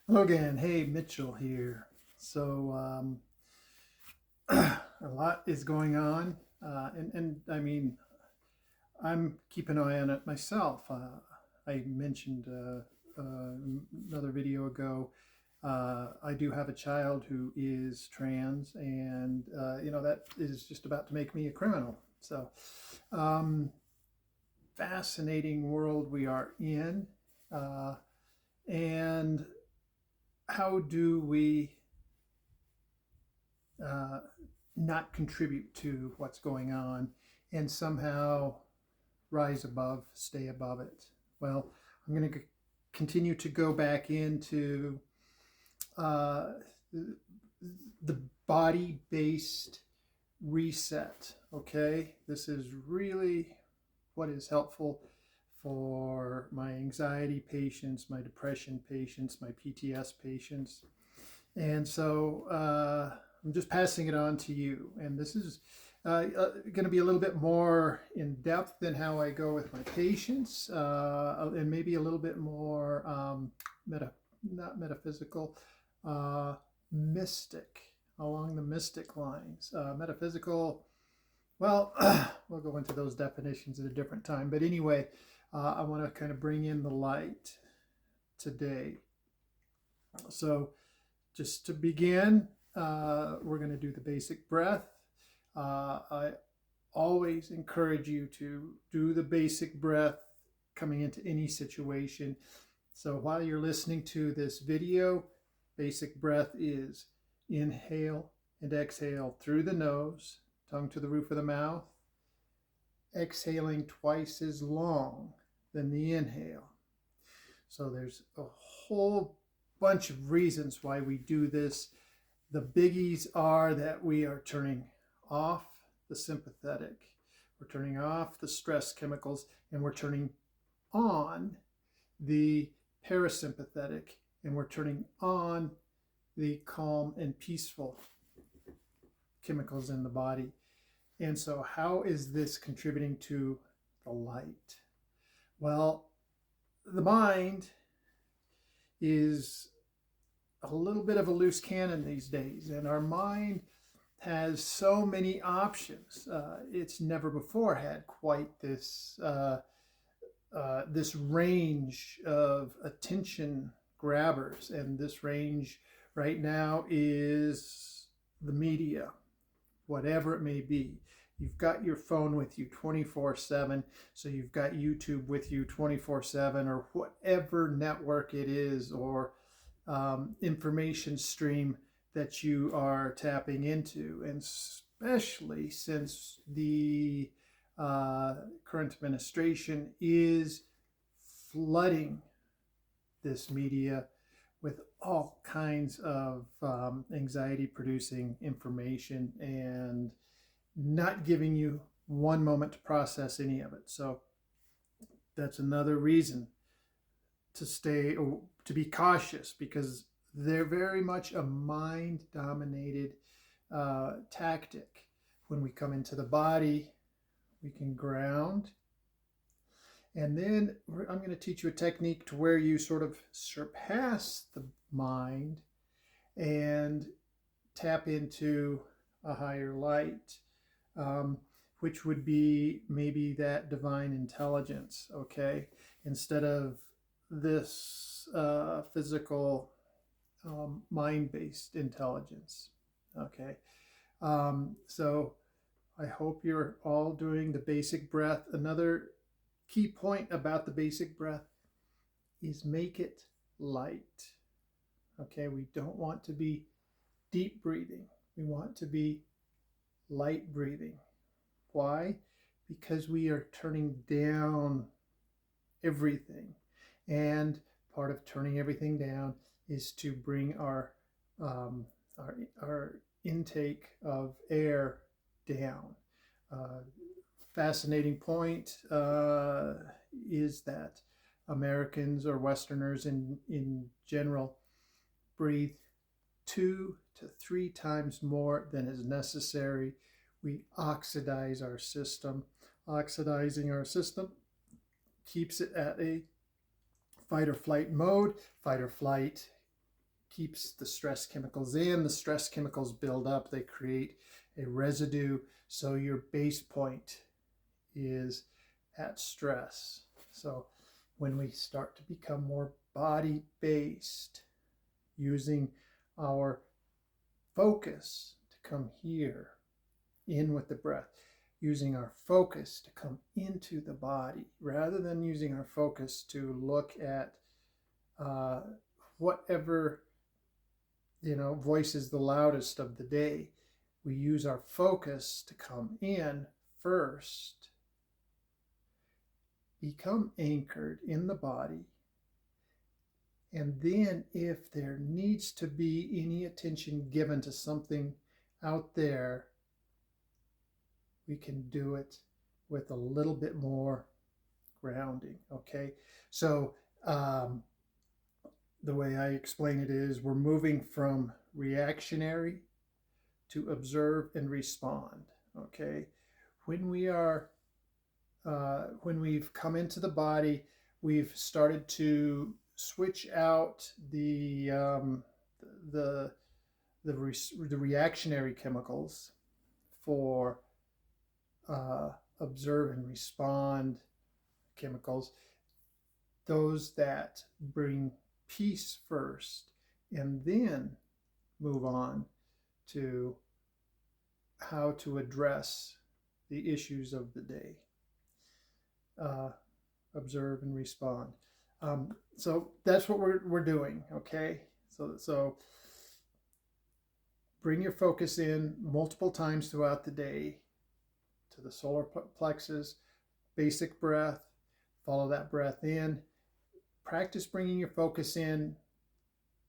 Hello again. Hey, Mitchell here. So, a lot is going on, and I mean, I'm keeping an eye on it myself. I mentioned another video ago. I do have a child who is trans, and that is just about to make me a criminal. So, um, fascinating world we are in, uh, and how do we uh, not contribute to what's going on and somehow rise above, stay above it? Well, I'm going to continue to go back into uh, the body based reset. Okay, this is really what is helpful for my anxiety patients, my depression patients, my PTS patients. And so I'm just passing it on to you. And this is going to be a little bit more in depth than how I go with my patients, and maybe a little bit more not metaphysical, uh, mystic, along the mystic lines. Metaphysical, well, we'll go into those definitions at a different time. But anyway, I want to kind of bring in the light today. So, just to begin, we're going to do the basic breath. I always encourage you to do the basic breath coming into any situation. So while you're listening to this video, basic breath is inhale and exhale through the nose, tongue to the roof of the mouth, exhaling twice as long than the inhale. So there's a whole bunch of reasons why we do this. The biggies are that we are turning off the sympathetic, we're turning off the stress chemicals, and we're turning on the parasympathetic, and we're turning on the calm and peaceful chemicals in the body. And so, how is this contributing to the light? Well, the mind is a little bit of a loose cannon these days, and our mind has so many options. It's never before had quite this range of attention grabbers, and this range right now is the media, whatever it may be. You've got your phone with you 24/7, so you've got YouTube with you 24/7, or whatever network it is, or information stream that you are tapping into. And especially since the current administration is flooding this media with all kinds of anxiety producing information and not giving you one moment to process any of it. So that's another reason to be cautious, because they're very much a mind dominated tactic. When we come into the body, we can ground, and then I'm going to teach you a technique to where you sort of surpass the mind and tap into a higher light, which would be maybe that divine intelligence, okay? Instead of this physical mind-based intelligence, okay? So I hope you're all doing the basic breath. Another key point about the basic breath is make it light. Okay, we don't want to be deep breathing. We want to be light breathing. Why? Because we are turning down everything. And part of turning everything down is to bring our intake of air down. Fascinating point is that Americans, or Westerners in general, breathe 2 to 3 times more than is necessary. We oxidize our system. Oxidizing our system keeps it at a fight or flight mode. Fight or flight keeps the stress chemicals in. The stress chemicals build up. They create a residue. So your base point is at stress. So when we start to become more body-based, using our focus to come here, in with the breath, using our focus to come into the body, rather than using our focus to look at whatever voice is the loudest of the day. We use our focus to come in first, become anchored in the body, and then if there needs to be any attention given to something out there, we can do it with a little bit more grounding. Okay, so the way I explain it is we're moving from reactionary to observe and respond. Okay, when we've come into the body, we've started to switch out the reactionary chemicals for observe and respond chemicals, those that bring peace first, and then move on to how to address the issues of the day. Observe and respond. So that's what we're doing. Okay. So bring your focus in multiple times throughout the day to the solar plexus. Basic breath. Follow that breath in. Practice bringing your focus in,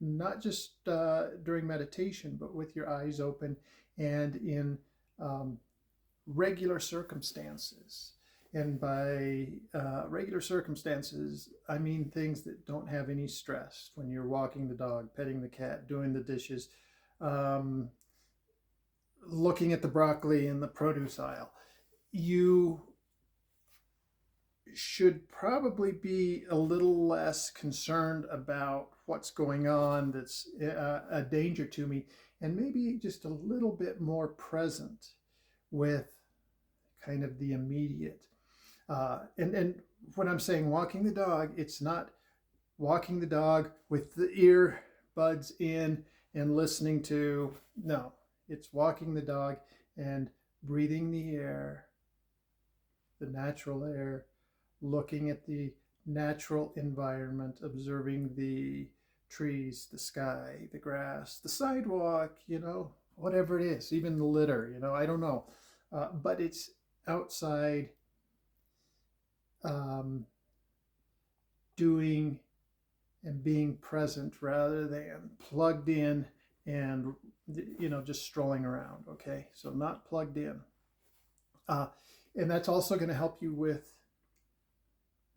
not just during meditation, but with your eyes open and in regular circumstances. And by regular circumstances, I mean things that don't have any stress. When you're walking the dog, petting the cat, doing the dishes, looking at the broccoli in the produce aisle, you should probably be a little less concerned about what's going on that's a danger to me, and maybe just a little bit more present with kind of the immediate. And when I'm saying walking the dog, it's not walking the dog with the earbuds in and listening to, no, it's walking the dog and breathing the air, the natural air, looking at the natural environment, observing the trees, the sky, the grass, the sidewalk, whatever it is, even the litter, I don't know. But it's outside, doing and being present rather than plugged in and, just strolling around. Okay, so not plugged in. And that's also going to help you with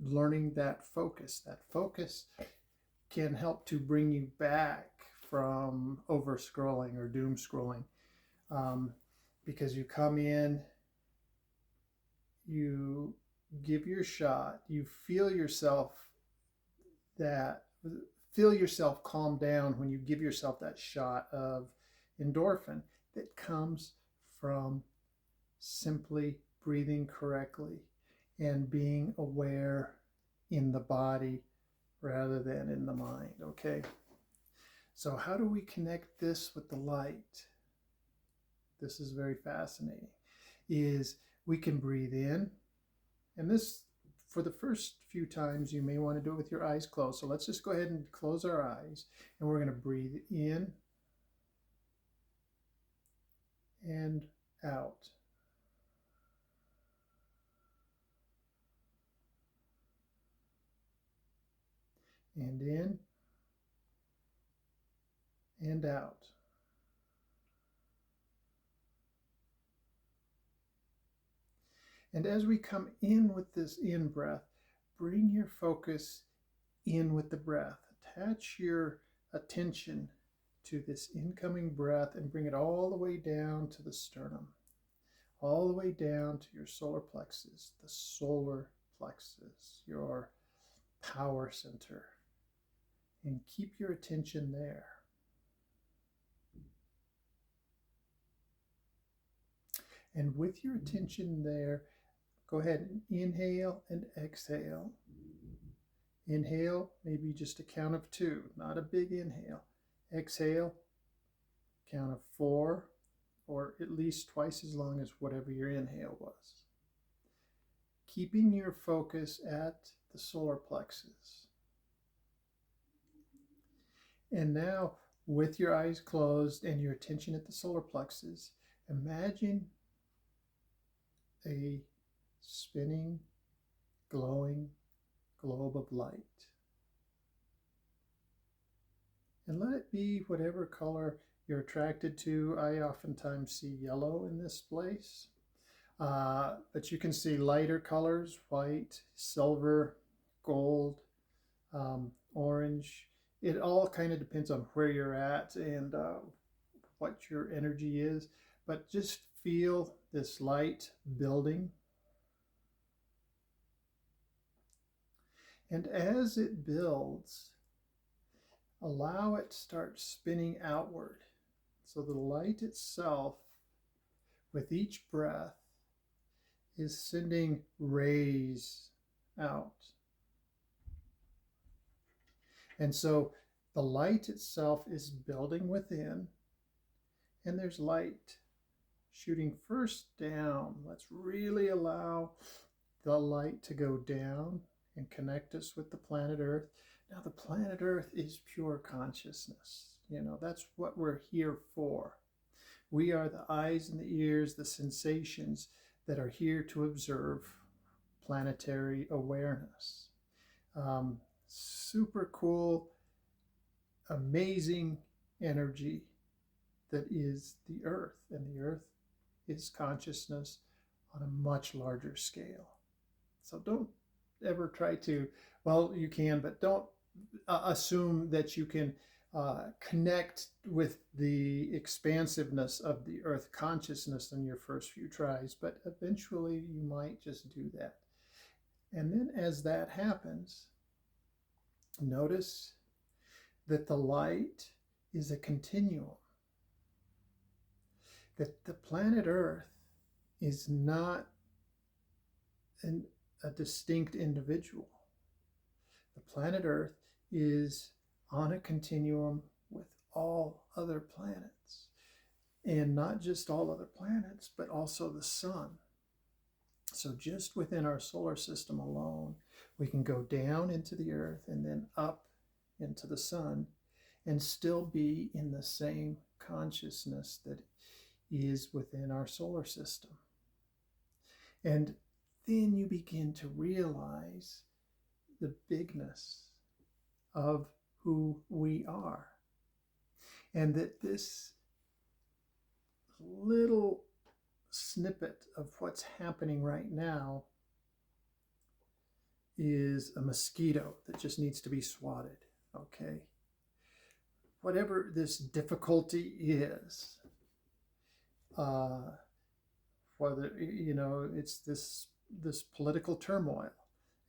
learning that focus. That focus can help to bring you back from over scrolling or doom scrolling, because you come in, you give your shot, you feel yourself calm down when you give yourself that shot of endorphin that comes from simply breathing correctly and being aware in the body rather than in the mind. Okay, so how do we connect this with the light? This is very fascinating. Is we can breathe in, and this, for the first few times, you may want to do it with your eyes closed. So let's just go ahead and close our eyes, and we're going to breathe in and out. And in and out. And as we come in with this in breath, bring your focus in with the breath. Attach your attention to this incoming breath and bring it all the way down to the sternum, all the way down to your solar plexus, the solar plexus, your power center. And keep your attention there. And with your attention there, go ahead and inhale and exhale. Inhale, maybe just a count of 2, not a big inhale. Exhale, count of 4, or at least twice as long as whatever your inhale was. Keeping your focus at the solar plexus. And now, with your eyes closed and your attention at the solar plexus, imagine a spinning, glowing globe of light. And let it be whatever color you're attracted to. I oftentimes see yellow in this place, but you can see lighter colors: white, silver, gold, orange. It all kind of depends on where you're at and what your energy is, but just feel this light building. And as it builds, allow it to start spinning outward. So the light itself, with each breath, is sending rays out. And so the light itself is building within, and there's light shooting first down. Let's really allow the light to go down and connect us with the planet Earth. Now, the planet Earth is pure consciousness. You know, that's what we're here for. We are the eyes and the ears, the sensations that are here to observe planetary awareness. Super cool, amazing energy that is the Earth. And the Earth is consciousness on a much larger scale. So don't ever try to, well, you can, but don't assume that you can connect with the expansiveness of the Earth consciousness in your first few tries, but eventually you might just do that. And then as that happens, notice that the light is a continuum, that the planet Earth is not a distinct individual. The planet Earth is on a continuum with all other planets, and not just all other planets, but also the sun. So just within our solar system alone, we can go down into the Earth and then up into the sun and still be in the same consciousness that is within our solar system. And then you begin to realize the bigness of who we are. And that this little snippet of what's happening right now is a mosquito that just needs to be swatted, okay? Whatever this difficulty is, whether, you know, it's this political turmoil.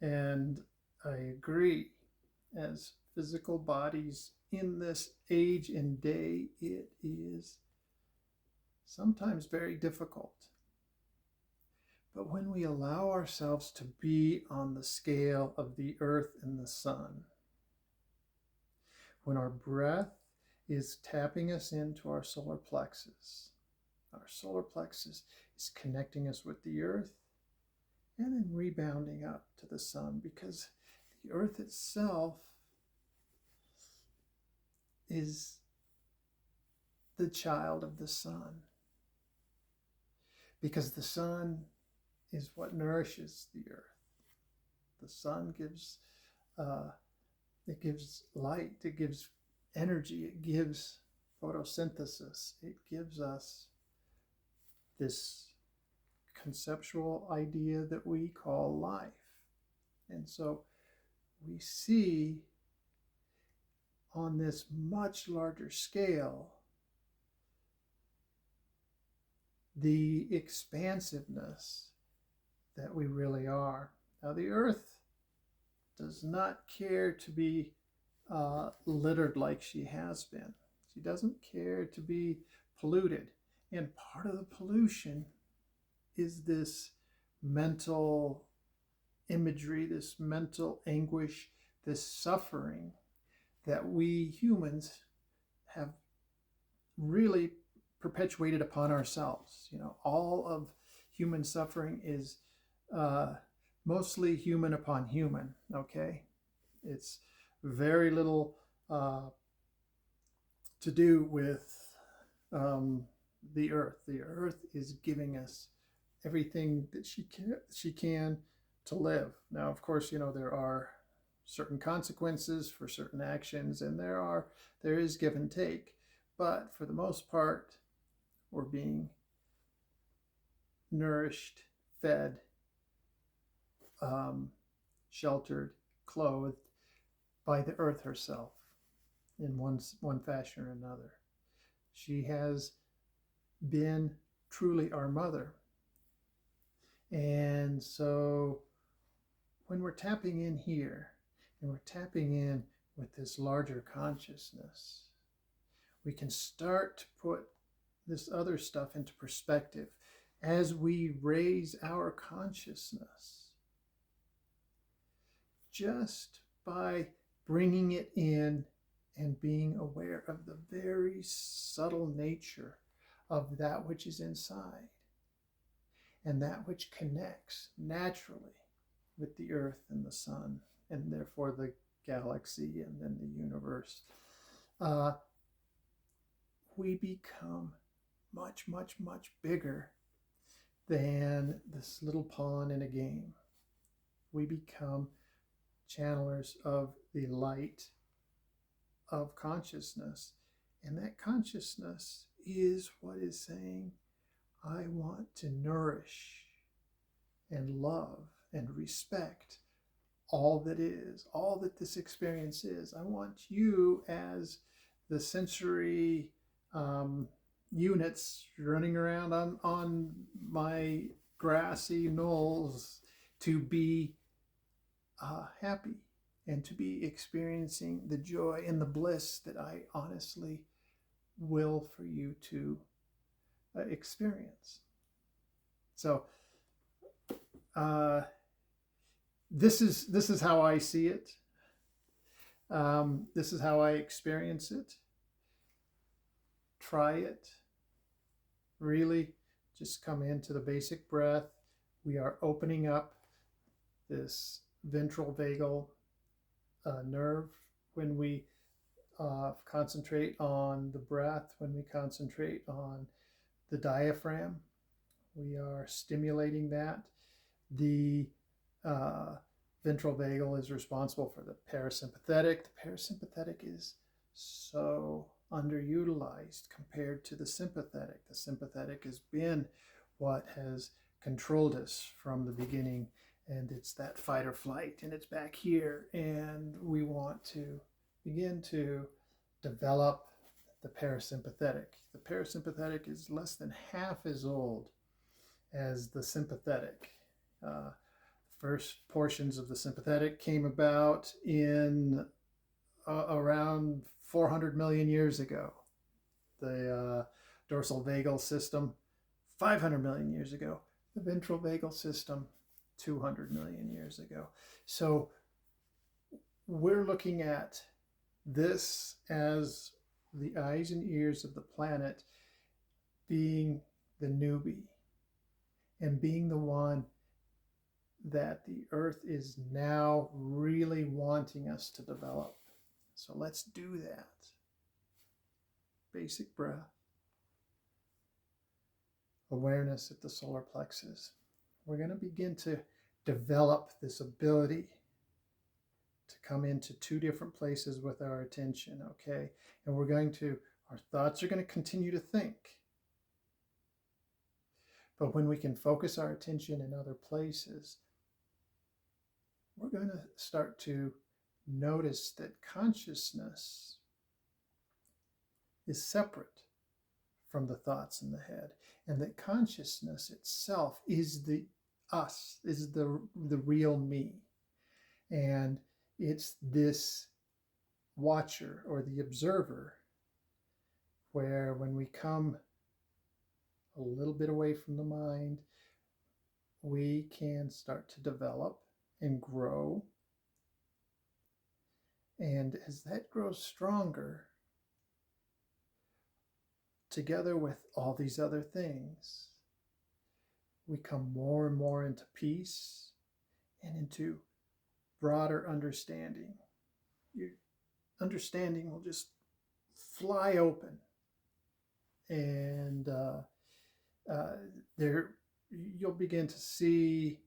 And I agree, as physical bodies in this age and day, it is sometimes very difficult. But when we allow ourselves to be on the scale of the Earth and the sun, when our breath is tapping us into our solar plexus is connecting us with the Earth and then rebounding up to the sun, because the Earth itself is the child of the sun, because the sun is what nourishes the Earth. The sun gives it gives light, it gives energy, it gives photosynthesis, it gives us this conceptual idea that we call life. And so we see on this much larger scale the expansiveness that we really are. Now, the Earth does not care to be littered like she has been. She doesn't care to be polluted. And part of the pollution is this mental imagery, this mental anguish, this suffering that we humans have really perpetuated upon ourselves. All of human suffering is mostly human upon human, okay? It's very little to do with the earth. The earth is giving us everything that she can to live. Now, of course, there are certain consequences for certain actions, and there is give and take. But for the most part, we're being nourished, fed, sheltered, clothed by the earth herself in one fashion or another. She has been truly our mother. And so when we're tapping in here, and we're tapping in with this larger consciousness, we can start to put this other stuff into perspective as we raise our consciousness, just by bringing it in and being aware of the very subtle nature of that which is inside and that which connects naturally with the earth and the sun, and therefore the galaxy and then the universe. We become much, much, much bigger than this little pawn in a game. We become channelers of the light of consciousness. And that consciousness is what is saying, I want to nourish and love and respect all that is, all that this experience is. I want you as the sensory units running around on my grassy knolls to be happy and to be experiencing the joy and the bliss that I honestly will for you to experience. So this is how I see it. This is how I experience it. Try it. Really just come into the basic breath. We are opening up this ventral vagal nerve when we concentrate on the breath, when we concentrate on the diaphragm. We are stimulating that. The ventral vagal is responsible for the parasympathetic. The parasympathetic is so underutilized compared to the sympathetic. The sympathetic has been what has controlled us from the beginning, and it's that fight or flight, and it's back here, and we want to begin to develop the parasympathetic. The parasympathetic is less than half as old as the sympathetic. First portions of the sympathetic came about in around 400 million years ago. The dorsal vagal system, 500 million years ago. The ventral vagal system, 200 million years ago. So we're looking at this as the eyes and ears of the planet being the newbie and being the one that the earth is now really wanting us to develop. So let's do that. Basic breath. Awareness at the solar plexus. We're going to begin to develop this ability to come into two different places with our attention, okay? And our thoughts are going to continue to think. But when we can focus our attention in other places, we're going to start to notice that consciousness is separate from the thoughts in the head, and that consciousness itself is the us, is the real me. And it's this watcher or the observer where when we come a little bit away from the mind, we can start to develop and grow. And as that grows stronger, together with all these other things, we come more and more into peace and into broader understanding. Your understanding will just fly open, and there you'll begin to see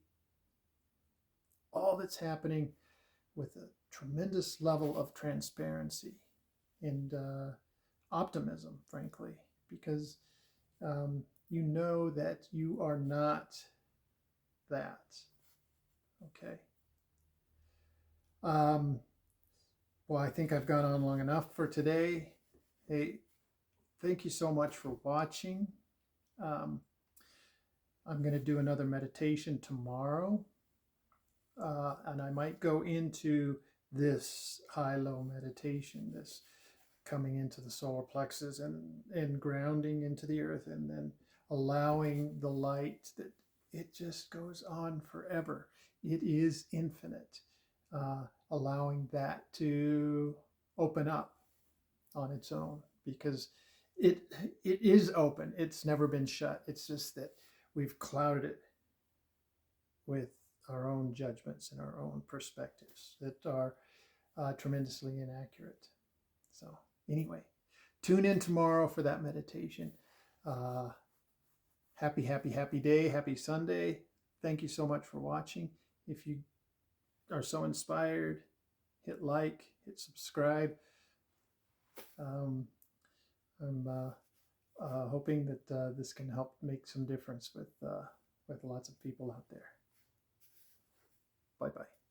all that's happening with a tremendous level of transparency and optimism, frankly, because you know that you are not that. Okay. Well, I think I've gone on long enough for today. Hey, thank you so much for watching. I'm going to do another meditation tomorrow. And I might go into this high-low meditation, this coming into the solar plexus and grounding into the earth, and then allowing the light that it just goes on forever. It is infinite. Allowing that to open up on its own, because it is open. It's never been shut. It's just that we've clouded it with our own judgments and our own perspectives that are tremendously inaccurate. So anyway, tune in tomorrow for that meditation. Happy, happy, happy day. Happy Sunday. Thank you so much for watching. If you are so inspired, hit like, hit subscribe. I'm hoping that this can help make some difference with lots of people out there. Bye-bye.